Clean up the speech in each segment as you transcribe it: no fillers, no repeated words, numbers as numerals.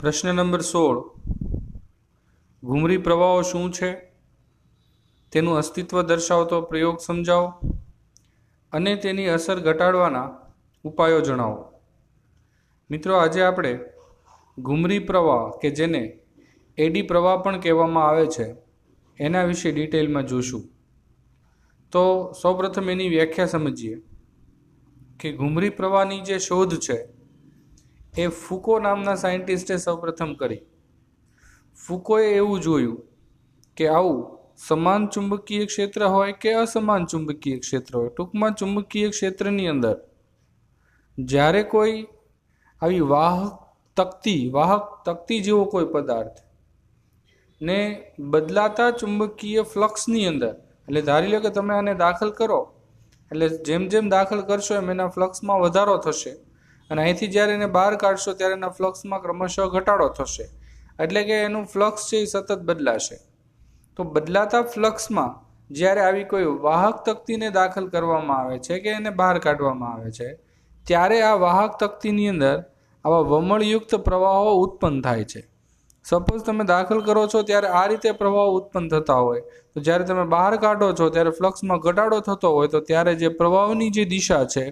પ્રશ્ન નંબર 16 ઘુમરી પ્રવાહો શું છે, તેનું અસ્તિત્વ દર્શાવતો પ્રયોગ સમજાવો અને તેની અસર ઘટાડવાના ઉપાયો જણાવો। મિત્રો, આજે આપણે ઘુમરી પ્રવાહ કે જેને એડી પ્રવાહ પણ કહેવામાં આવે છે એના વિશે ડિટેલમાં જોશું। તો સૌપ્રથમ એની વ્યાખ્યા સમજીએ કે ઘુમરી પ્રવાહની જે શોધ છે એ ફુકો નામના સાયન્ટિસ્ટે સૌપ્રથમ કરી। ફુકોએ એવું જોયું કે આવું સમાન ચુંબકીય ક્ષેત્ર હોય કે અસમાન ચુંબકીય ક્ષેત્ર હોય, ટૂંકમાં ચુંબકીય ક્ષેત્રની અંદર જ્યારે કોઈ આવી વાહક તકતી જેવો કોઈ પદાર્થ ને બદલાતા ચુંબકીય ફ્લક્સની અંદર, એટલે ધારી લો કે તમે આને દાખલ કરો એટલે જેમ જેમ દાખલ કરશો એમ એના ફ્લક્સમાં વધારો થશે અને અહીંથી જ્યારે એને બહાર કાઢશો ત્યારે એના ફ્લક્સમાં ક્રમશઃ ઘટાડો થશે, એટલે કે એનું ફ્લક્સ છે એ સતત બદલાશે। તો બદલાતા ફ્લક્સમાં જ્યારે આવી કોઈ વાહક તકતીને દાખલ કરવામાં આવે છે કે એને બહાર કાઢવામાં આવે છે ત્યારે આ વાહક તકતીની અંદર આવા વમળયુક્ત પ્રવાહો ઉત્પન્ન થાય છે। સપોઝ તમે દાખલ કરો છો ત્યારે આ રીતે પ્રવાહો ઉત્પન્ન થતા હોય, તો જ્યારે તમે બહાર કાઢો છો ત્યારે ફ્લક્સમાં ઘટાડો થતો હોય તો ત્યારે જે પ્રવાહની જે દિશા છે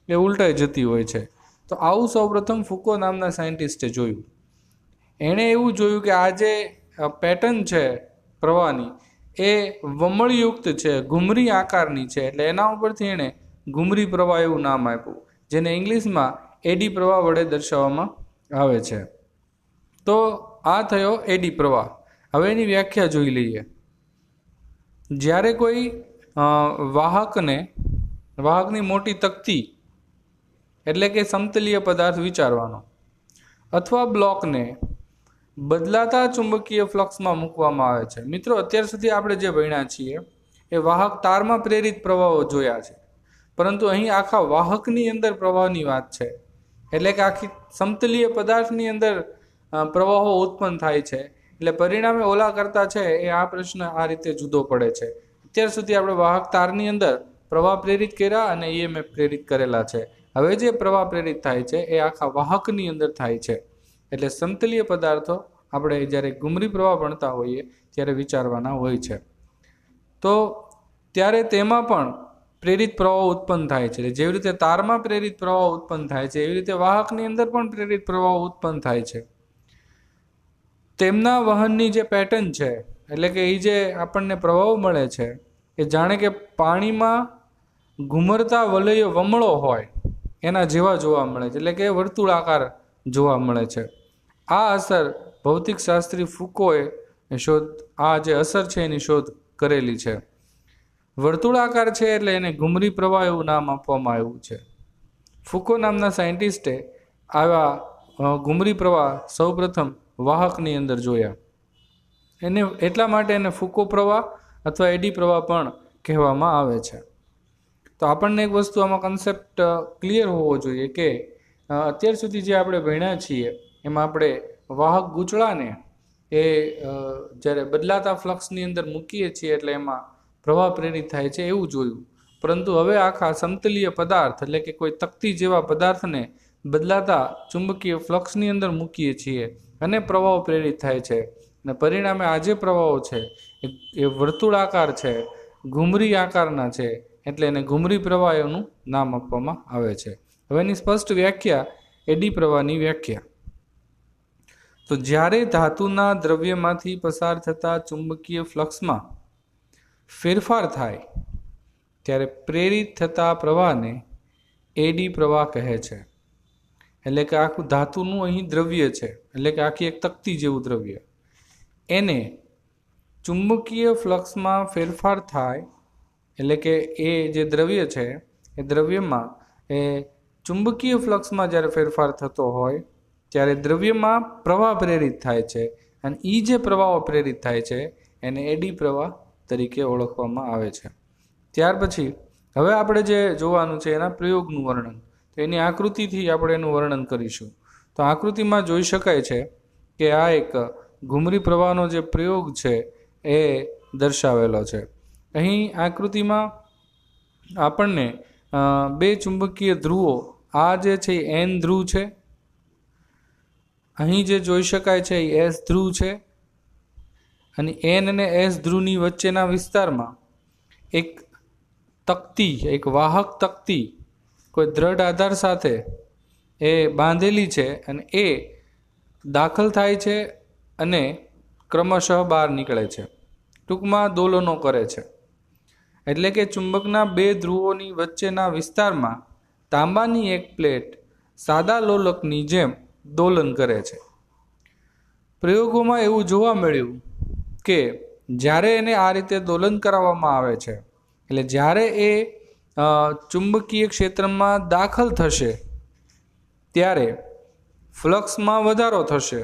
એ ઉલટાઈ જતી હોય છે। તો આવું સૌપ્રથમ ફુકો નામના સાયન્ટિસ્ટે જોયું। એણે એવું જોયું કે આ જે પેટર્ન છે પ્રવાહની એ વમળયુક્ત છે, ઘુમરી આકારની છે, એટલે એના ઉપરથી એણે ઘુમરી પ્રવાહ એવું નામ આપ્યું, જેને ઇંગ્લિશમાં એડી પ્રવાહ વડે દર્શાવવામાં આવે છે। તો આ થયો એડી પ્રવાહ। હવે એની વ્યાખ્યા જોઈ લઈએ। જ્યારે કોઈ વાહકની મોટી તકતી એટલે કે સમતલીય પદાર્થ વિચારવાનો અથવા બ્લોકને બદલાતા ચુંબકીય ફ્લક્સમાં મૂકવામાં આવે છે। મિત્રો, અત્યાર સુધી આપણે જે ભણ્યા છીએ એ વાહક તારમાં પ્રેરિત પ્રવાહો જોયા છે, પરંતુ અહીં આખા વાહકની અંદર પ્રવાહની વાત છે, એટલે કે આખી સમતલીય પદાર્થની અંદર પ્રવાહો ઉત્પન્ન થાય છે, એટલે પરિણામે ઓલા કરતા છે એ આ પ્રશ્ન આ રીતે જુદો પડે છે। અત્યાર સુધી આપણે વાહક તારની અંદર પ્રવાહ પ્રેરિત કર્યા અને EMF પ્રેરિત કરેલા છે। હવે જે પ્રવાહ પ્રેરિત થાય છે એ આખા વાહકની અંદર થાય છે, એટલે સમતલીય પદાર્થો આપણે જ્યારે ઘુમરી પ્રવાહ ભણતા હોઈએ ત્યારે વિચારવાના હોય છે। તો ત્યારે તેમાં પણ પ્રેરિત પ્રવાહ ઉત્પન્ન થાય છે। જેવી રીતે તારમાં પ્રેરિત પ્રવાહ ઉત્પન્ન થાય છે એવી રીતે વાહકની અંદર પણ પ્રેરિત પ્રવાહ ઉત્પન્ન થાય છે। તેમના વહનની જે પેટર્ન છે, એટલે કે એ જે આપણને પ્રવાહ મળે છે એ જાણે કે પાણીમાં ઘુમરતા વલયો વમળો હોય એના જેવા જોવા મળે છે, એટલે કે વર્તુળાકાર જોવા મળે છે। આ અસર ભૌતિકશાસ્ત્રી ફુકોએ આ જે અસર છે એની શોધ કરેલી છે। વર્તુળાકાર છે એટલે એને ઘુમરી પ્રવાહ એવું નામ આપવામાં આવ્યું છે। ફુકો નામના સાયન્ટિસ્ટે આવા ઘુમરી પ્રવાહ સૌપ્રથમ વાહકની અંદર જોયા, એને એટલા માટે એને ફુકો પ્રવાહ અથવા એડી પ્રવાહ પણ કહેવામાં આવે છે। તો આપણને એક વસ્તુ આમાં કન્સેપ્ટ ક્લિયર હોવો જોઈએ કે અત્યાર સુધી જે આપણે ભણ્યા છીએ એમાં આપણે વાહક ગૂંચળાને એ જ્યારે બદલાતા ફ્લક્સની અંદર મૂકીએ છીએ એટલે એમાં પ્રવાહ પ્રેરિત થાય છે એવું જોયું, પરંતુ હવે આખા સમતલીય પદાર્થ એટલે કે કોઈ તકતી જેવા પદાર્થને બદલાતા ચુંબકીય ફ્લક્સની અંદર મૂકીએ છીએ અને પ્રવાહો પ્રેરિત થાય છે, અને પરિણામે આ જે પ્રવાહો છે એ વર્તુળાકાર છે, ઘુમરી આકારના છે, એટલે એને ઘુમરી પ્રવાહ એનું નામ આપવામાં આવે છે। હવે એની સ્પષ્ટ વ્યાખ્યા, એડી પ્રવાહની વ્યાખ્યા। તો જ્યારે ધાતુના દ્રવ્યમાંથી પસાર થતા ચુંબકીય ફ્લક્સમાં ફેરફાર થાય ત્યારે પ્રેરિત થતા પ્રવાહને એડી પ્રવાહ કહે છે। એટલે કે આખું ધાતુનું અહીં દ્રવ્ય છે, એટલે કે આખી એક તકતી જેવું દ્રવ્ય, એને ચુંબકીય ફ્લક્સમાં ફેરફાર થાય એટલે કે એ જે દ્રવ્ય છે એ દ્રવ્યમાં એ ચુંબકીય ફ્લક્સમાં જ્યારે ફેરફાર થતો હોય ત્યારે દ્રવ્યમાં પ્રવાહ પ્રેરિત થાય છે, અને એ જે પ્રવાહો પ્રેરિત થાય છે એને એડી પ્રવાહ તરીકે ઓળખવામાં આવે છે। ત્યાર પછી હવે આપણે જે જોવાનું છે એના પ્રયોગનું વર્ણન, તો એની આકૃતિથી આપણે એનું વર્ણન કરીશું। તો આકૃતિમાં જોઈ શકાય છે કે આ એક ઘુમરી પ્રવાહનો જે પ્રયોગ છે એ દર્શાવેલો છે। અહીં આકૃતિમાં આપણને બે ચુંબકીય ધ્રુવો, આ જે છે એન ધ્રુવ છે અહીં જે જોઈ શકાય છે એ એસ ધ્રુવ છે અને એન અને એસ ધ્રુવની વચ્ચેના વિસ્તારમાં એક તકતી, એક વાહક તકતી કોઈ દ્રઢ આધાર સાથે એ બાંધેલી છે અને એ દાખલ થાય છે અને ક્રમશઃ બહાર નીકળે છે, ટૂંકમાં દોલનો કરે છે. એટલે કે ચુંબકના બે ધ્રુવોની વચ્ચેના વિસ્તારમાં તાંબાની એક પ્લેટ સાદા લોલકની જેમ દોલન કરે છે. પ્રયોગોમાં એવું જોવા મળ્યું કે જ્યારે એને આ રીતે દોલન કરાવવામાં આવે છે, એટલે જ્યારે એ ચુંબકીય ક્ષેત્રમાં દાખલ થશે ત્યારે ફ્લક્સમાં વધારો થશે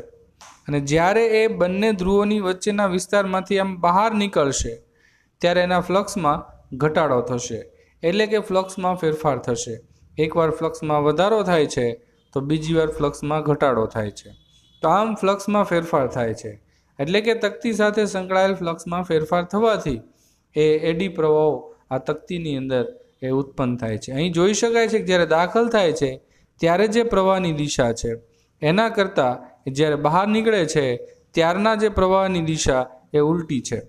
અને જ્યારે એ બંને ધ્રુવોની વચ્ચેના વિસ્તારમાંથી આમ બહાર નીકળશે ત્યારે એના ફ્લક્સમાં ઘટાડો થશે. એટલે કે ફ્લક્સમાં ફેરફાર થશે. એકવાર ફ્લક્સમાં વધારો થાય છે તો બીજી વાર ફ્લક્સમાં ઘટાડો થાય છે. તો આમ ફ્લક્સમાં ફેરફાર થાય છે. એટલે કે તકતી સાથે સંકળાયેલ ફ્લક્સમાં ફેરફાર થવાથી એ એડી પ્રવાહો આ તકતીની અંદર એ ઉત્પન્ન થાય છે. અહીં જોઈ શકાય છે કે જ્યારે દાખલ થાય છે ત્યારે જે પ્રવાહની દિશા છે એના કરતાં જ્યારે બહાર નીકળે છે ત્યારના જે પ્રવાહની દિશા એ ઉલટી છે.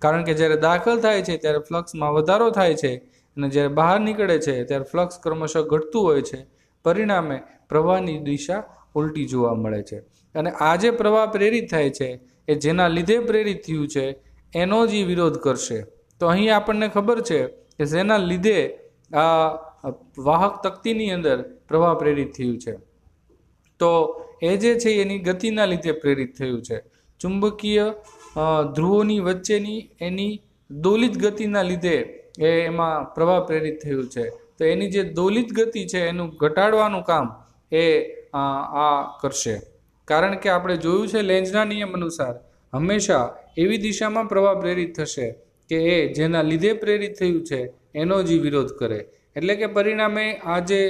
કારણ કે જ્યારે દાખલ થાય છે ત્યારે ફ્લક્સમાં વધારો થાય છે અને જ્યારે બહાર નીકળે છે ત્યારે ફ્લક્સ ક્રમશઃ ઘટતું હોય છે. પરિણામે પ્રવાહની દિશા ઉલટી જોવા મળે છે. અને આ જે પ્રવાહ પ્રેરિત થાય છે એ જેના લીધે પ્રેરિત થયું છે એનો જ વિરોધ કરશે. તો અહીં આપણને ખબર છે કે જેના લીધે આ વાહક તકતીની અંદર પ્રવાહ પ્રેરિત થયું છે, તો એ જે છે એની ગતિના લીધે પ્રેરિત થયું છે. ચુંબકીય ધ્રુવોની વચ્ચેની એની દોલિત ગતિના લીધે એમાં પ્રવાહ પ્રેરિત થયું છે. તો એની જે દોલિત ગતિ છે એનું ઘટાડવાનું કામ એ આ કરશે. કારણ કે આપણે જોયું છે લેન્ઝના નિયમ અનુસાર હંમેશા એવી દિશામાં પ્રવાહ પ્રેરિત થશે કે એ જેના લીધે પ્રેરિત થયું છે એનો જ વિરોધ કરે. એટલે કે પરિણામે આ જે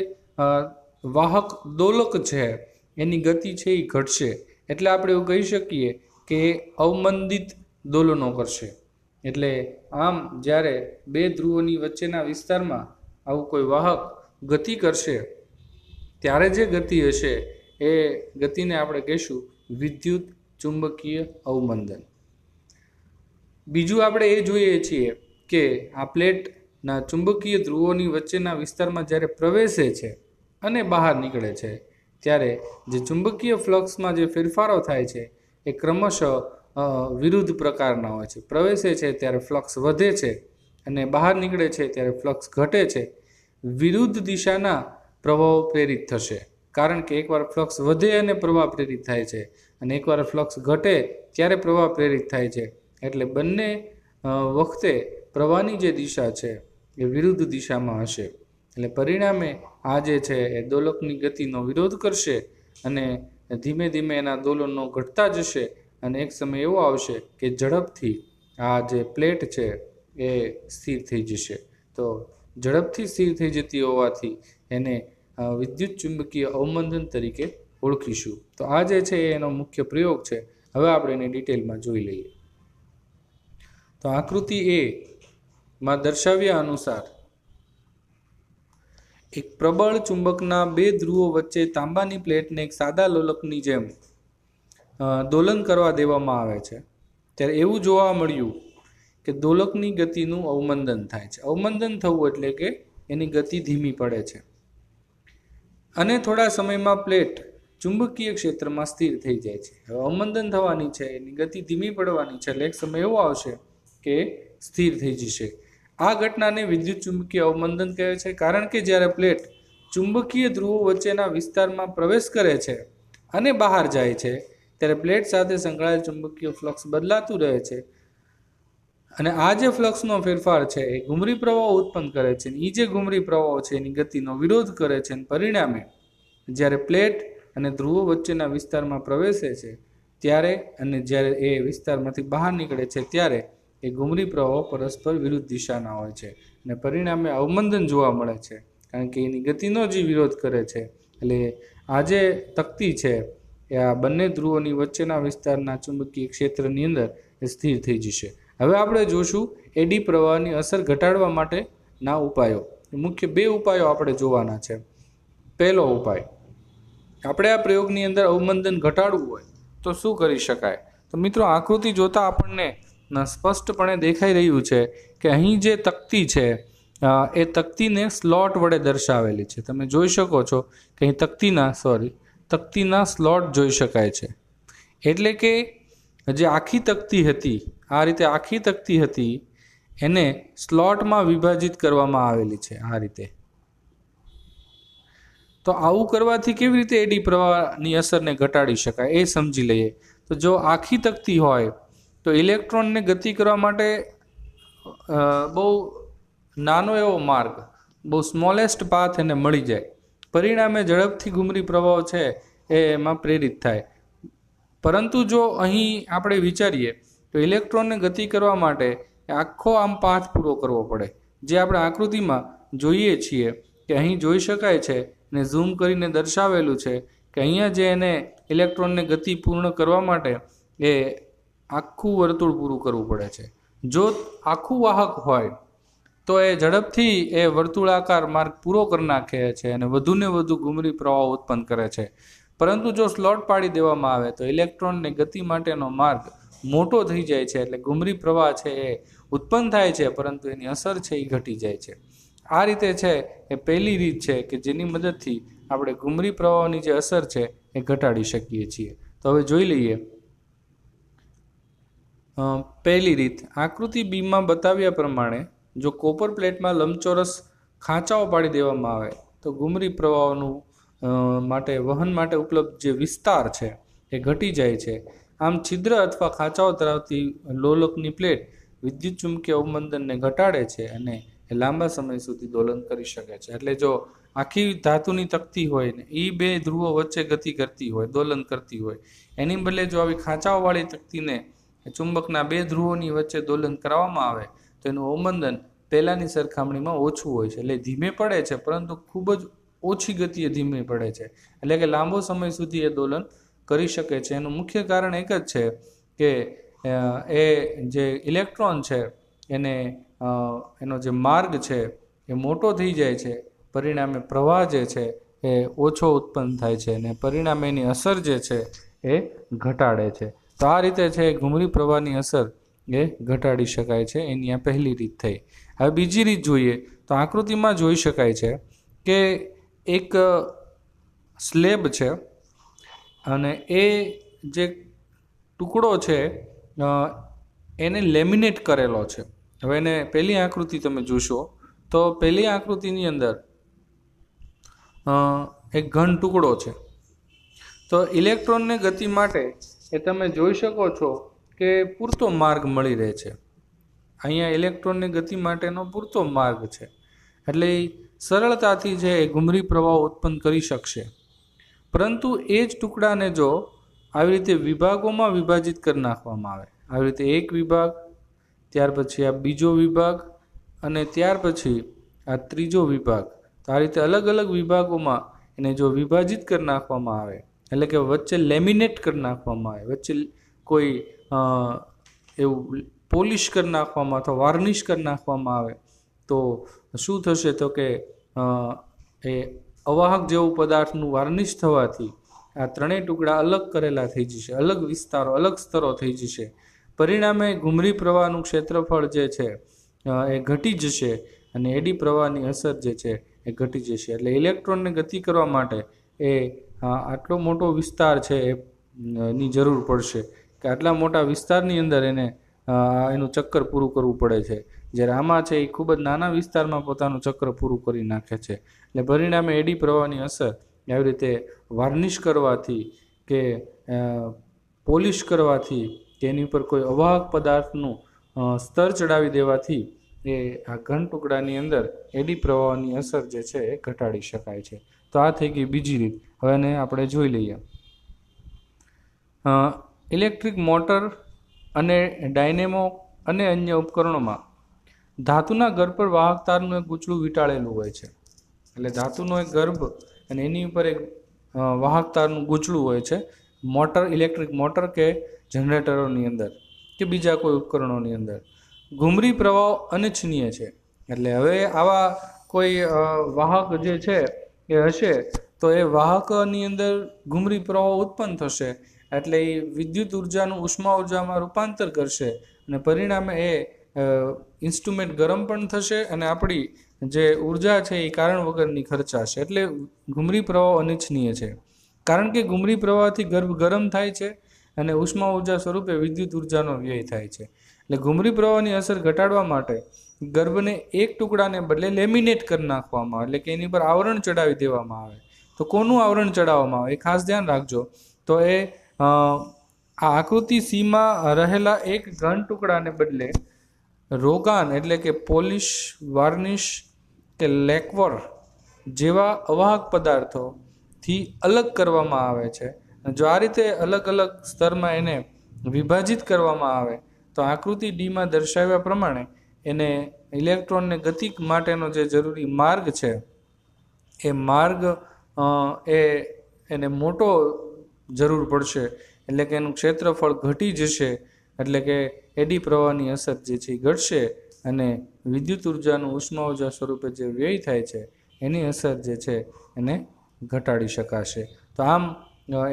વાહક દોલક છે એની ગતિ છે એ ઘટશે. એટલે આપણે એવું કહી શકીએ કે એ અવમંદિત દોલનો કરશે. એટલે આમ જ્યારે બે ધ્રુવોની વચ્ચેના વિસ્તારમાં આવું કોઈ વાહક ગતિ કરશે ત્યારે જે ગતિ હશે એ ગતિને આપણે કહીશું વિદ્યુત ચુંબકીય અવમંદન. બીજું આપણે એ જોઈએ છીએ કે આ પ્લેટના ચુંબકીય ધ્રુવોની વચ્ચેના વિસ્તારમાં જ્યારે પ્રવેશે છે અને બહાર નીકળે છે ત્યારે જે ચુંબકીય ફ્લક્સમાં જે ફેરફારો થાય છે એ ક્રમશઃ વિરુદ્ધ પ્રકારના હોય છે. પ્રવેશે છે ત્યારે ફ્લક્સ વધે છે અને બહાર નીકળે છે ત્યારે ફ્લક્સ ઘટે છે. વિરુદ્ધ દિશાના પ્રવાહો પ્રેરિત થશે. કારણ કે એકવાર ફ્લક્સ વધે અને પ્રવાહ પ્રેરિત થાય છે અને એકવાર ફ્લક્સ ઘટે ત્યારે પ્રવાહ પ્રેરિત થાય છે. એટલે બંને વખતે પ્રવાહની જે દિશા છે એ વિરુદ્ધ દિશામાં હશે. એટલે પરિણામે આ જે છે એ દોલકની ગતિનો વિરોધ કરશે અને ધીમે ધીમે એના દોલનો ઘટતા જશે અને એક સમય એવો આવશે કે ઝડપથી આ જે પ્લેટ છે એ સ્થિર થઈ જશે. તો ઝડપથી સ્થિર થઈ જતી હોવાથી એને વિદ્યુત ચુંબકીય અવમંદન તરીકે ઓળખીશું. તો આ જે છે એનો મુખ્ય પ્રયોગ છે. હવે આપણે એને ડિટેલમાં જોઈ લઈએ. તો આકૃતિ એ માં દર્શાવ્યા અનુસાર એક પ્રબળ ચુંબકના બે ધ્રુવો વચ્ચે તાંબાની પ્લેટને એક સાદા લોલકની જેમ દોલન કરવા દેવામાં આવે છે ત્યારે એવું જોવા મળ્યું કે દોલકની ગતિનું અવમંદન થાય છે. અવમંદન થવું એટલે કે એની ગતિ ધીમી પડે છે અને થોડા સમયમાં પ્લેટ ચુંબકીય ક્ષેત્રમાં સ્થિર થઈ જાય છે. હવે અવમંદન થવાની છે, એની ગતિ ધીમી પડવાની છે, એટલે એક સમય એવો આવશે કે સ્થિર થઈ જશે. આ ઘટનાને વિદ્યુત ચુંબકીય અવમંદન કહે છે. કારણ કે જ્યારે પ્લેટ ચુંબકીય ધ્રુવો વચ્ચેના વિસ્તારમાં પ્રવેશ કરે છે અને બહાર જાય છે ત્યારે પ્લેટ સાથે સંકળાયેલ ચુંબકીય ફ્લક્સ બદલાતું રહે છે અને આ જે ફ્લક્સનો ફેરફાર છે એ ઘુમરી પ્રવાહો ઉત્પન્ન કરે છે. એ જે ઘુમરી પ્રવાહો છે એની ગતિનો વિરોધ કરે છે અને પરિણામે જ્યારે પ્લેટ અને ધ્રુવો વચ્ચેના વિસ્તારમાં પ્રવેશે છે ત્યારે અને જ્યારે એ વિસ્તારમાંથી બહાર નીકળે છે ત્યારે એ ઘુમરી પ્રવાહો પરસ્પર વિરુદ્ધ દિશાના હોય છે અને પરિણામે અવમંદન જોવા મળે છે. કારણ કે એની ગતિનો જ વિરોધ કરે છે. એટલે આ જે તકતી છે એ આ બંને ધ્રુવોની વચ્ચેના વિસ્તારના ચુંબકીય ક્ષેત્રની અંદર એ સ્થિર થઈ જશે. હવે આપણે જોશું એડી પ્રવાહની અસર ઘટાડવા માટેના ઉપાયો. મુખ્ય બે ઉપાયો આપણે જોવાના છે. પહેલો ઉપાય આપણે આ પ્રયોગની અંદર અવમંદન ઘટાડવું હોય તો શું કરી શકાય? તો મિત્રો, આકૃતિ જોતા આપણને સ્પષ્ટપણે દેખાઈ રહ્યું છે કે અહીં જે તકતી છે એ તકતીને સ્લોટ વડે દર્શાવેલી છે. તમે જોઈ શકો છો કે અહીં તકતીના સ્લોટ જોઈ શકાય છે. એટલે કે જે આખી તકતી હતી, આ રીતે આખી તકતી હતી, એને સ્લોટમાં વિભાજિત કરવામાં આવેલી છે આ રીતે. તો આવું કરવાથી કેવી રીતે એડી પ્રવાહની અસરને ઘટાડી શકાય એ સમજી લઈએ. તો જો આખી તકતી હોય તો ઇલેક્ટ્રોનને ગતિ કરવા માટે બહુ નાનો એવો માર્ગ, બહુ સ્મોલેસ્ટ પાથ એને મળી જાય. પરિણામે ઝડપથી ઘૂમરી પ્રવાહ છે એ એમાં પ્રેરિત થાય. પરંતુ જો અહીં આપણે વિચારીએ તો ઇલેક્ટ્રોનને ગતિ કરવા માટે આખો આમ પાથ પૂરો કરવો પડે, જે આપણે આકૃતિમાં જોઈએ છીએ કે અહીં જોઈ શકાય છે ને ઝૂમ કરીને દર્શાવેલું છે કે અહીંયા જે એને ઇલેક્ટ્રોનને ગતિ પૂર્ણ કરવા માટે એ આખું વર્તુળ પૂરું કરવું પડે છે. જો આખું વાહક હોય તો એ ઝડપથી એ વર્તુળાકાર માર્ગ પૂરો કરી નાખે છે અને વધુને વધુ ઘૂમરી પ્રવાહ ઉત્પન્ન કરે છે. પરંતુ જો સ્લોટ પાડી દેવામાં આવે તો ઇલેક્ટ્રોનને ગતિ માટેનો માર્ગ મોટો થઈ જાય છે, એટલે ઘૂમરી પ્રવાહ છે એ ઉત્પન્ન થાય છે, પરંતુ એની અસર છે એ ઘટી જાય છે. આ રીતે છે એ પહેલી રીત છે કે જેની મદદથી આપણે ઘૂમરી પ્રવાહની જે અસર છે એ ઘટાડી શકીએ છીએ. તો હવે જોઈ લઈએ પહેલી રીત. આકૃતિ બીમાં બતાવ્યા પ્રમાણે જો કોપર પ્લેટમાં લંબચોરસ ખાંચાઓ પાડી દેવામાં આવે તો ઘૂમરી પ્રવાહોનું વહન માટે ઉપલબ્ધ જે વિસ્તાર છે એ ઘટી જાય છે. આમ છિદ્ર અથવા ખાંચાઓ ધરાવતી લોલકની પ્લેટ વિદ્યુત ચુંબકીય અવમંદનને ઘટાડે છે અને એ લાંબા સમય સુધી દોલન કરી શકે છે. એટલે જો આખી ધાતુની તકતી હોય ને એ બે ધ્રુવો વચ્ચે ગતિ કરતી હોય, દોલન કરતી હોય, એની બદલે જો આવી ખાંચાઓવાળી તકતીને ચુંબકના બે ધ્રુવોની વચ્ચે દોલન કરવામાં આવે તો એનું અવમંદન પહેલાંની સરખામણીમાં ઓછું હોય છે. એટલે ધીમે પડે છે, પરંતુ ખૂબ જ ઓછી ગતિએ ધીમે પડે છે. એટલે કે લાંબો સમય સુધી એ દોલન કરી શકે છે. એનું મુખ્ય કારણ એક જ છે કે એ જે ઇલેક્ટ્રોન છે એનો જે માર્ગ છે એ મોટો થઈ જાય છે, પરિણામે પ્રવાહ જે છે એ ઓછો ઉત્પન્ન થાય છે અને પરિણામે એની અસર જે છે એ ઘટાડે છે. તો આ રીતે છે ઘૂમરી પ્રવાહની અસર એ ઘટાડી શકાય છે. એની આ પહેલી રીત થઈ. હવે બીજી રીત જોઈએ તો આકૃતિમાં જોઈ શકાય છે કે એક સ્લેબ છે અને એ જે ટુકડો છે એને લેમિનેટ કરેલો છે. હવે એને પહેલી આકૃતિ તમે જોશો તો પહેલી આકૃતિની અંદર એક ઘન ટુકડો છે. તો ઇલેક્ટ્રોનને ગતિ માટે એ તમે જોઈ શકો છો કે પૂરતો માર્ગ મળી રહે છે. અહીંયા ઇલેક્ટ્રોનની ગતિ માટેનો પૂરતો માર્ગ છે, એટલે સરળતાથી છે એ ઘૂમરી પ્રવાહ ઉત્પન્ન કરી શકશે. પરંતુ એ જ ટુકડાને જો આવી રીતે વિભાગોમાં વિભાજિત કરી નાખવામાં આવે, આવી રીતે એક વિભાગ, ત્યાર પછી આ બીજો વિભાગ અને ત્યાર પછી આ ત્રીજો વિભાગ, તો આ રીતે અલગ અલગ વિભાગોમાં એને જો વિભાજિત કરી નાખવામાં આવે, એટલે કે વચ્ચે લેમિનેટ કરી નાખવામાં આવે, વચ્ચે કોઈ એવું પોલિશ કરી નાખવામાં અથવા વાર્નિશ કરી નાખવામાં આવે તો શું થશે? તો કે એ અવાહક જેવું પદાર્થનું વાર્નિશ થવાથી આ ત્રણેય ટુકડા અલગ કરેલા થઈ જશે, અલગ વિસ્તારો, અલગ સ્તરો થઈ જશે. પરિણામે ઘૂમરી પ્રવાહનું ક્ષેત્રફળ જે છે એ ઘટી જશે અને એડી પ્રવાહની અસર જે છે એ ઘટી જશે. એટલે ઇલેક્ટ્રોનને ગતિ કરવા માટે એ આટલો મોટો વિસ્તાર છે એની જરૂર પડશે કે આટલા મોટા વિસ્તારની અંદર એને એનું ચક્કર પૂરું કરવું પડે છે. જ્યારે આમાં છે એ ખૂબ જ નાના વિસ્તારમાં પોતાનું ચક્ર પૂરું કરી નાખે છે. એટલે પરિણામે એડી પ્રવાહની અસર આવી રીતે વાર્નિશ કરવાથી કે પોલિશ કરવાથી કે એની ઉપર કોઈ અવાહક પદાર્થનું સ્તર ચડાવી દેવાથી એ આ ઘન ટુકડાની અંદર એડી પ્રવાહની અસર જે છે એ ઘટાડી શકાય છે. તો આ થઈ ગઈ બીજી રીત. હવે એને આપણે જોઈ લઈએ. ઇલેક્ટ્રિક મોટર અને ડાયનેમો અને અન્ય ઉપકરણોમાં ધાતુના ગર્ભ પર વાહક તારનું એક ગૂંચળું વીંટાળેલું હોય છે. એટલે ધાતુનો એક ગર્ભ અને એની ઉપર એક વાહક તારનું ગૂંચળું હોય છે. મોટર, ઇલેક્ટ્રિક મોટર કે જનરેટરોની અંદર કે બીજા કોઈ ઉપકરણોની અંદર ઘૂમરી પ્રવાહ અનિચ્છનીય છે. એટલે હવે આવા કોઈ વાહક જે છે એ હશે તો એ વાહકની અંદર ઘુમરી પ્રવાહ ઉત્પન્ન થશે, એટલે એ વિદ્યુત ઉર્જાનું ઉષ્મા ઉર્જામાં રૂપાંતર કરશે અને પરિણામે એ ઇન્સ્ટ્રુમેન્ટ ગરમ પણ થશે અને આપણી જે ઉર્જા છે એ કારણ વગરની ખર્ચાશે. એટલે ઘુમરી પ્રવાહ અનિચ્છનીય છે, કારણ કે ઘુમરી પ્રવાહથી ગર્ભ ગરમ થાય છે અને ઉષ્મા ઉર્જા સ્વરૂપે વિદ્યુત ઉર્જાનો વ્યય થાય છે. એટલે ઘુમરી પ્રવાહની અસર ઘટાડવા માટે ગર્ભને એક ટુકડાને બદલે લેમિનેટ કરી નાખવામાં આવે, એટલે કે એની પર આવરણ ચડાવી દેવામાં આવે. તો કોનું આવરણ ચડાવવામાં આવે એ ખાસ ધ્યાન રાખજો. તો એ આ આકૃતિ સીમાં રહેલા એક ઘન ટુકડાને બદલે રોગાન એટલે કે પોલિશ, વાર્નિશ કે લેકવર જેવા અવાહક પદાર્થોથી અલગ કરવામાં આવે છે. જો આ રીતે અલગ અલગ સ્તરમાં એને વિભાજિત કરવામાં આવે તો આકૃતિ ડીમાં દર્શાવ્યા પ્રમાણે એને ઇલેક્ટ્રોનને ગતિ માટેનો જે જરૂરી માર્ગ છે એ માર્ગ એને મોટો જરૂર પડશે, એટલે કે એનું ક્ષેત્રફળ ઘટી જશે, એટલે કે એડી પ્રવાહની અસર જે છે એ ઘટશે અને વિદ્યુત ઉર્જાનું ઉષ્મા ઉર્જા સ્વરૂપે જે વ્યય થાય છે એની અસર જે છે એને ઘટાડી શકાશે. તો આમ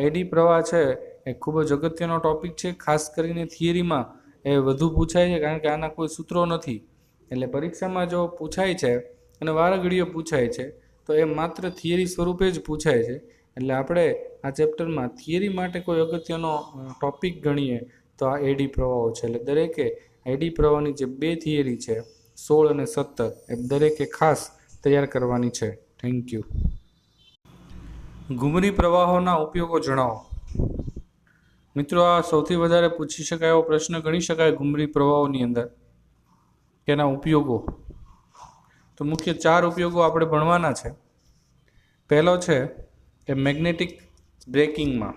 એડી પ્રવાહ છે એ ખૂબ જ અગત્યનો ટોપિક છે. ખાસ કરીને થિયરીમાં એ વધુ પૂછાય છે, કારણ કે આના કોઈ સૂત્રો નથી. એટલે પરીક્ષામાં જો પૂછાય છે અને વારાઘડીએ પૂછાય છે તો એ માત્ર થિયરી સ્વરૂપે જ પૂછાય છે. એટલે આપણે આ ચેપ્ટરમાં થિયરી માટે કોઈ અગત્યનો ટોપિક ગણીએ તો આ એડી પ્રવાહો છે. એટલે દરેકે એડી પ્રવાહની જે 2 થિયરી છે 16 અને 17 એ દરેકે ખાસ તૈયાર કરવાની છે. Thank you. ઘુમરી પ્રવાહોના ઉપયોગો જણાવો. મિત્રો, આ સૌથી વધારે પૂછી શકાય એવો પ્રશ્ન ગણી શકાય ઘુમરી પ્રવાહોની અંદર. તેના ઉપયોગો તો મુખ્ય 4 ઉપયોગો આપણે ભણવાના છે. પહેલો છે એ મેગ્નેટિક બ્રેકિંગમાં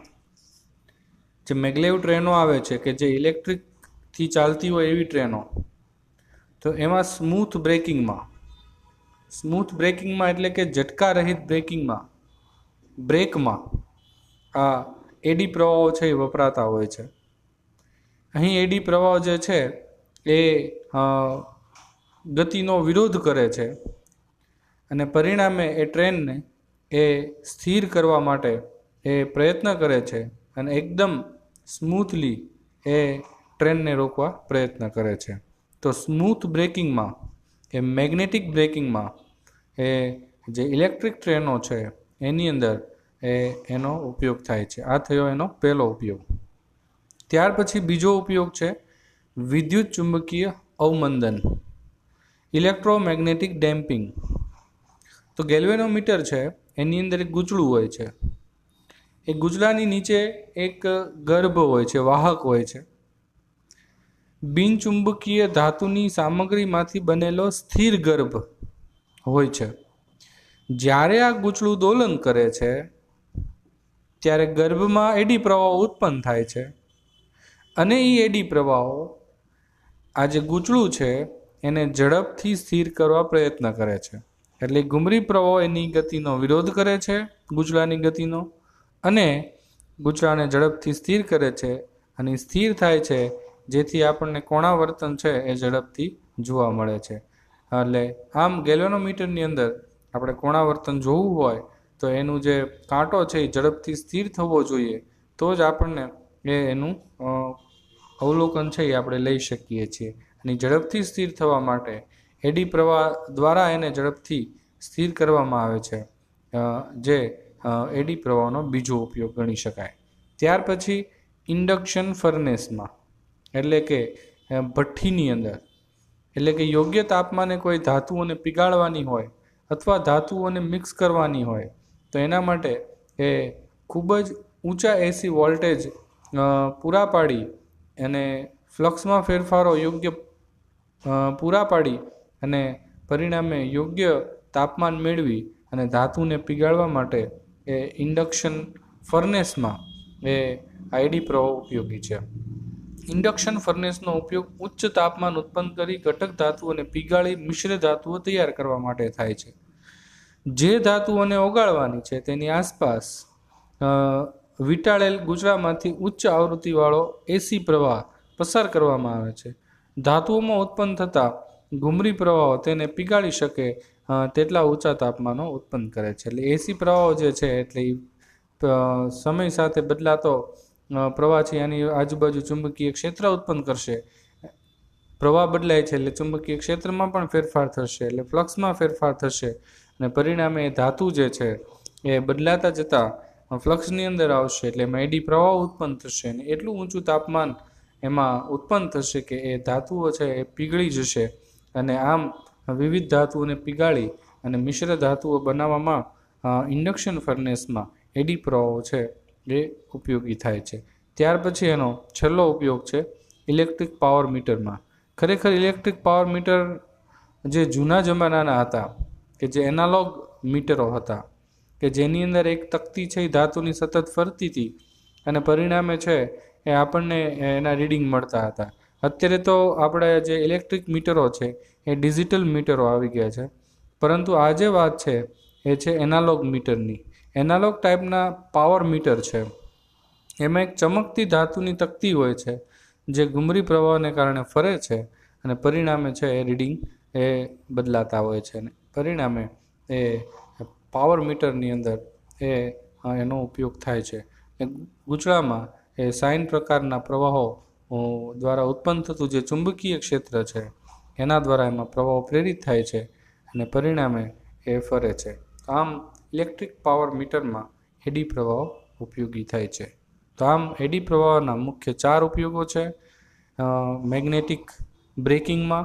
જે મેગ્લેવ ટ્રેનો આવે છે કે જે ઇલેક્ટ્રિકથી ચાલતી હોય એવી ટ્રેનો, તો એમાં સ્મૂથ બ્રેકિંગમાં એટલે કે ઝટકા રહિત બ્રેકમાં આ એડી પ્રવાહો છે એ વપરાતા હોય છે. અહીં એડી પ્રવાહ જે છે એ ગતિનો વિરોધ કરે છે અને પરિણામે એ ટ્રેનને એ સ્થિર કરવા માટે એ પ્રયત્ન કરે છે અને એકદમ સ્મૂથલી એ ટ્રેનને રોકવા પ્રયત્ન કરે છે. તો સ્મૂથ બ્રેકિંગમાં એ મેગ્નેટિક બ્રેકિંગમાં એ જે ઇલેક્ટ્રિક ટ્રેનો છે એની અંદર એનો ઉપયોગ થાય છે. આ થયો એનો પહેલો ઉપયોગ. ત્યાર પછી બીજો ઉપયોગ છે વિદ્યુત ચુંબકીય અવમંદન, ઇલેક્ટ્રોમેગ્નેટિક ડેમ્પિંગ. તો ગેલ્વેનોમીટર છે એની અંદર એક ગૂંચળું હોય છે. એ ગૂંચળાની નીચે એક ગર્ભ હોય છે, વાહક હોય છે. બિનચુંબકીય ધાતુની સામગ્રીમાંથી બનેલો સ્થિર ગર્ભ હોય છે. જ્યારે આ ગૂંચળું દોલન કરે છે ત્યારે ગર્ભમાં એડી પ્રવાહો ઉત્પન્ન થાય છે અને એ એડી પ્રવાહો આ જે ગૂંચળું છે એને ઝડપથી સ્થિર કરવા પ્રયત્ન કરે છે. એટલે ઘુમરી પ્રવાહો એની ગતિનો વિરોધ કરે છે, ગૂંચળાની ગતિનો, અને ગૂંચળાને ઝડપથી સ્થિર કરે છે અને સ્થિર થાય છે જેથી આપણને કોણાવર્તન છે એ ઝડપથી જોવા મળે છે. એટલે આમ ગેલ્વેનોમીટરની અંદર આપણે કોણાવર્તન જોવું હોય તો એનું જે કાંટો છે એ ઝડપથી સ્થિર થવો જોઈએ, તો જ આપણને એનું અવલોકન છે એ આપણે લઈ શકીએ છીએ. અને ઝડપથી સ્થિર થવા માટે એડી પ્રવાહ દ્વારા એને ઝડપથી સ્થિર કરવામાં આવે છે, જે એડી પ્રવાહનો બીજો ઉપયોગ ગણી શકાય. ત્યાર પછી ઇન્ડક્શન ફર્નેસમાં એટલે કે ભઠ્ઠીની અંદર, એટલે કે યોગ્ય તાપમાને કોઈ ધાતુઓને પીગાળવાની હોય અથવા ધાતુઓને મિક્સ કરવાની હોય તો એના માટે એ ખૂબ જ ઊંચા એસી વોલ્ટેજ પૂરા પાડી અને ફ્લક્સમાં ફેરફારો યોગ્ય પૂરા પાડી અને પરિણામે યોગ્ય તાપમાન મેળવી અને ધાતુને પીગાળવા માટે એ ઇન્ડક્શન ફર્નેસમાં એ એડી પ્રવાહ ઉપયોગી છે. ઇન્ડક્શન ફર્નેસનો ઉપયોગ ઉચ્ચ તાપમાન ઉત્પન્ન કરી ઘટક ધાતુઓને પીગાળી મિશ્ર ધાતુઓ તૈયાર કરવા માટે થાય છે. જે ધાતુઓને ઓગાળવાની છે તેની આસપાસ વીંટાળેલ ગૂંચળામાંથી ઉચ્ચ આવૃત્તિવાળો એસી પ્રવાહ પસાર કરવામાં આવે છે. ધાતુઓમાં ઉત્પન્ન થતા ઘુમરી પ્રવાહો તેને પીગાળી શકે તેટલા ઊંચા તાપમાનો ઉત્પન્ન કરે છે. એટલે એસી પ્રવાહો જે છે એટલે એ સમય સાથે બદલાતો પ્રવાહ છે એની આજુબાજુ ચુંબકીય ક્ષેત્ર ઉત્પન્ન કરશે. પ્રવાહ બદલાય છે એટલે ચુંબકીય ક્ષેત્રમાં પણ ફેરફાર થશે, એટલે ફ્લક્સમાં ફેરફાર થશે અને પરિણામે એ ધાતુ જે છે એ બદલાતા જતાં ફ્લક્સની અંદર આવશે એટલે એમાં એડી પ્રવાહ ઉત્પન્ન થશે અને એટલું ઊંચું તાપમાન એમાં ઉત્પન્ન થશે કે એ ધાતુઓ છે એ પીગળી જશે અને આમ વિવિધ ધાતુઓને પીગાળી અને મિશ્ર ધાતુઓ બનાવવામાં ઇન્ડક્શન ફર્નેસમાં એડી પ્રવાહો છે એ ઉપયોગી થાય છે. ત્યાર પછી એનો છેલ્લો ઉપયોગ છે ઇલેક્ટ્રિક પાવર મીટરમાં. ખરેખર ઇલેક્ટ્રિક પાવર મીટર જે જૂના જમાનાના હતા કે જે એનાલોગ મીટરો હતા કે જેની અંદર એક તકતી છે એ ધાતુની સતત ફરતી હતી અને પરિણામે છે એ આપણને એના રીડિંગ મળતા હતા. અત્યારે તો આપણે જે ઇલેક્ટ્રિક મીટરો છે એ ડિજિટલ મીટરો આવી ગયા છે, પરંતુ આ જે વાત છે એ છે એનાલોગ મીટરની. એનાલોગ ટાઈપના પાવર મીટર છે એમાં એક ચમકતી ધાતુની તકતી હોય છે જે ઘુમરી પ્રવાહને કારણે ફરે છે અને પરિણામે છે એ રીડિંગ એ બદલાતા હોય છે અને પરિણામે એ પાવર મીટરની અંદર એનો ઉપયોગ થાય છે. ગૂંચળામાં એ સાઇન પ્રકારના પ્રવાહો દ્વારા ઉત્પન્ન થતું જે ચુંબકીય ક્ષેત્ર છે એના દ્વારા એમાં પ્રવાહો પ્રેરિત થાય છે અને પરિણામે એ ફરે છે. આમ ઇલેક્ટ્રિક પાવર મીટરમાં એડી પ્રવાહો ઉપયોગી થાય છે. તો આમ એડી પ્રવાહના મુખ્ય 4 ઉપયોગો છે. મેગ્નેટિક બ્રેકિંગમાં,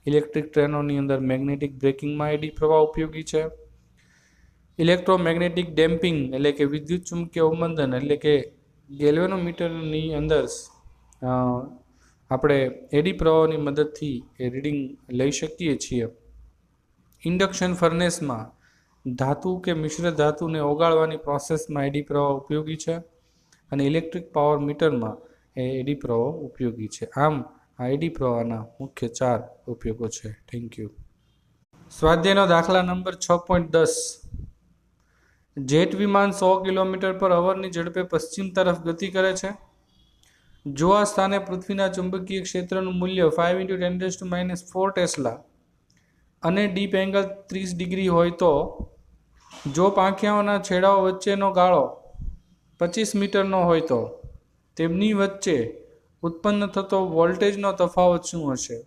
ઇલેક્ટ્રિક ટ્રેનોની અંદર મેગ્નેટિક બ્રેકિંગમાં એડી પ્રવાહ ઉપયોગી છે. ઇલેક્ટ્રોમેગ્નેટિક ડેમ્પિંગ એટલે કે વિદ્યુત ચુંબકીય અવમંદન એટલે કે ગેલ્વેનોમીટરની અંદર આપણે એડી પ્રવાહોની મદદથી એ રીડિંગ લઈ શકીએ છીએ. ઇન્ડક્શન ફર્નેસમાં ધાતુ કે મિશ્ર ધાતુને ઓગાળવાની પ્રોસેસમાં એડી પ્રવાહ ઉપયોગી છે અને ઇલેક્ટ્રિક પાવર મીટરમાં એ એડી પ્રવાહ ઉપયોગી છે. આમ આ એડી પ્રવાહના મુખ્ય 4 ઉપયોગો છે. Thank you. સ્વાધ્યાયનો દાખલા નંબર 6.10. જેટ વિમાન 100 કિલોમીટર પર અવરની ઝડપે પશ્ચિમ તરફ ગતિ કરે છે. જો આ સ્થાને પૃથ્વીના ચુંબકીય ક્ષેત્રનું મૂલ્ય 5 × 10⁻⁴ ટેસ્લા અને ડીપ એંગલ 30 ડિગ્રી હોય તો જો પાંખિયાઓના છેડાઓ વચ્ચેનો ગાળો 25 મીટરનો હોય તો તેમની વચ્ચે ઉત્પન્ન થતો વોલ્ટેજનો તફાવત શું હશે?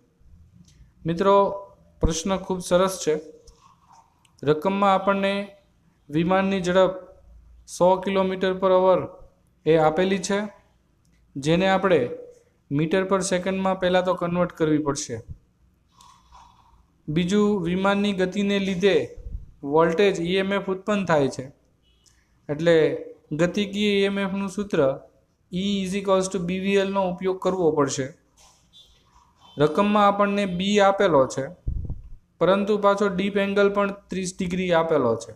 મિત્રો, પ્રશ્ન ખૂબ સરસ છે. રકમમાં આપણને વિમાનની ઝડપ 100 કિલોમીટર પર અવર એ આપેલી છે, જેને આપણે મીટર પર સેકન્ડમાં પહેલાં તો કન્વર્ટ કરવી પડશે. બીજું, વિમાનની ગતિને લીધે વોલ્ટેજ EMF ઉત્પન્ન થાય છે, એટલે ગતિકીય EMFનું સૂત્ર E = BVL નો ઉપયોગ કરવો પડશે. રકમમાં આપણને બી આપેલો છે, પરંતુ પાછો ડીપ એંગલ પણ 30 ડિગ્રી આપેલો છે.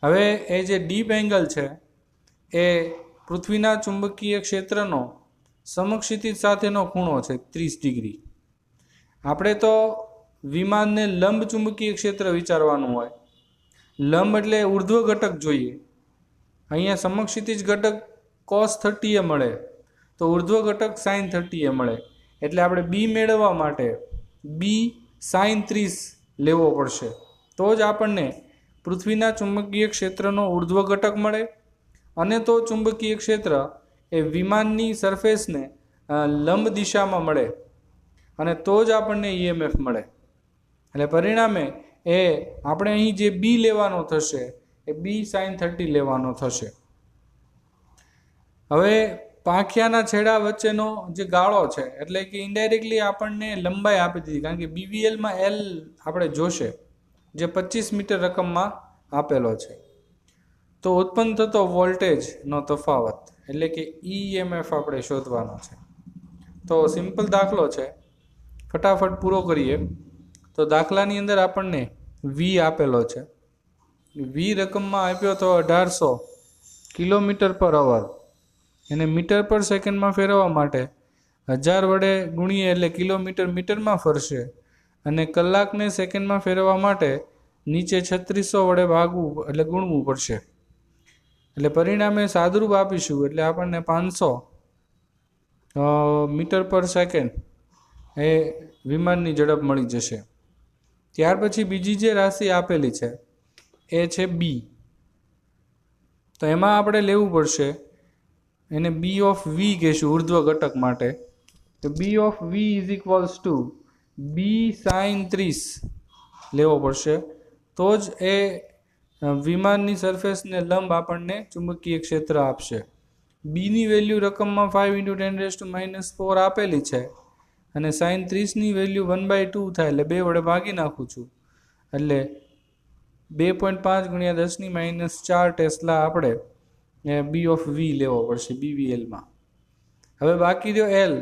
હવે એ જે ડીપ એંગલ છે એ પૃથ્વીના ચુંબકીય ક્ષેત્રનો સમક્ષિતિજ સાથેનો ખૂણો છે 30 ડિગ્રી. આપણે તો વિમાનને લંબ ચુંબકીય ક્ષેત્ર વિચારવાનું હોય. લંબ એટલે ઉર્ધ્વ ઘટક જોઈએ. અહીંયા સમક્ષિતિજ ઘટક cos 30 એ મળે તો ઉર્ધ્વ ઘટક sin 30 એ મળે. એટલે આપણે બી મેળવવા માટે બી sin 30 લેવો પડશે. તો જ આપણને પૃથ્વીના ચુંબકીય ક્ષેત્રનો ઉર્ધ્વ ઘટક મળે અને તો ચુંબકીય ક્ષેત્ર એ વિમાનની સરફેસને લંબ દિશામાં મળે અને તો જ આપણને EMF મળે. એટલે પરિણામે એ આપણે અહીં જે બી લેવાનો થશે એ બી sin 30 લેવાનો થશે. હવે પાંખિયાના છેડા વચ્ચેનો જે ગાળો છે એટલે કે ઇનડાયરેક્ટલી આપણને લંબાઈ આપી દીધી, કારણ કે BVLમાં L આપણે જોશે જે 25 મીટર રકમમાં આપેલો છે. તો ઉત્પન્ન થતો વોલ્ટેજનો તફાવત એટલે કે EMF આપણે શોધવાનો છે. તો સિમ્પલ દાખલો છે, ફટાફટ પૂરો કરીએ. તો દાખલાની અંદર આપણને V આપેલો છે. V રકમમાં આપ્યો તો 1800 કિલોમીટર પર અવર. એને મીટર પર સેકન્ડમાં ફેરવવા માટે 1000 વડે ગુણીએ એટલે કિલોમીટર મીટરમાં ફરશે અને કલાકને સેકન્ડમાં ફેરવવા માટે નીચે 3600 વડે ભાગવું એટલે ગુણવું પડશે. એટલે પરિણામે સાદુરૂપ આપીશું એટલે આપણને 500 મીટર પર સેકન્ડ એ વિમાનની ઝડપ મળી જશે. ત્યાર પછી બીજી જે રાશિ આપેલી છે એ છે બી. તો એમાં આપણે લેવું પડશે, એને બી ઓફ વી કહેશું ઉર્ધ્વ ઘટક માટે. તો B of V is equals to B sine 30 લેવો પડશે. તો જ એ વિમાનની સરફેસને લંબ આપણને ચુંબકીય ક્ષેત્ર આપશે. બીની વેલ્યુ રકમમાં 5 × 10⁻⁴ આપેલી છે અને સાઇન 30ની વેલ્યુ 1/2 થાય, એટલે 2 વડે ભાગી નાખું છું, એટલે 2.5 × 10⁻⁴ ટેસ્લા આપણે બી ઓફ વી લેવો પડશે બીવીએલમાં. હવે બાકી રહ્યો એલ.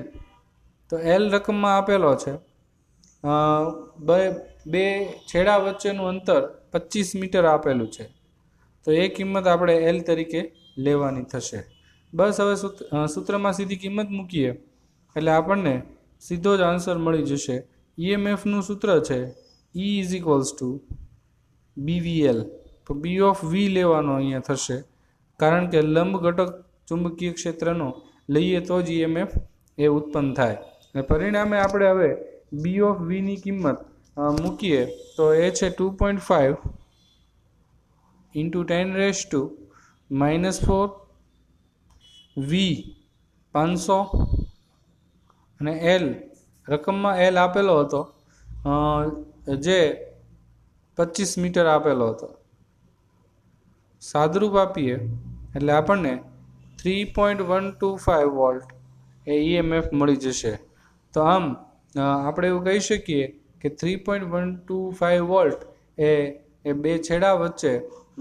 તો એલ રકમમાં આપેલો છે, બે છેડા વચ્ચેનું અંતર 25 મીટર આપેલું છે. તો એ કિંમત આપણે એલ તરીકે લેવાની થશે. બસ હવે સૂત્રમાં સીધી કિંમત મૂકીએ એટલે આપણને સીધો જ આન્સર મળી જશે. ઈએમએફનું સૂત્ર છે E is equals two BVL. તો બી ઓફ વી લેવાનો અહીંયા થશે, કારણ કે લંબ ઘટક ચુંબકીય ક્ષેત્રનો લઈએ તો જ ઈએમએફ એ ઉત્પન્ન થાય. અને પરિણામે આપણે હવે બી ઓફ વીની કિંમત મૂકીએ તો એ છે 2.5 × 10⁻⁴ વી 500 અને એલ રકમમાં એલ આપેલો હતો જે 25 મીટર આપેલો હતો. સાદરૂપ આપીએ એટલે આપણને 3.125 વોલ્ટ એ ઈએમએફ મળી જશે. તો આમ આપણે એવું કહી શકીએ કે 3.125 વોલ્ટ એ બે છેડા વચ્ચે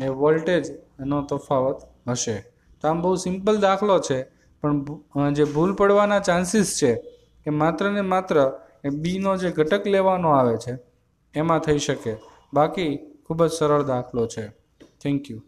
એ વોલ્ટેજનો તફાવત હશે. તો આમ બહુ સિમ્પલ દાખલો છે, પણ જે ભૂલ પડવાના ચાન્સીસ છે કે માત્ર ને માત્ર એ બીનો જે ઘટક લેવાનો આવે છે એમાં થઈ શકે. બાકી ખૂબ જ સરળ દાખલો છે. Thank you.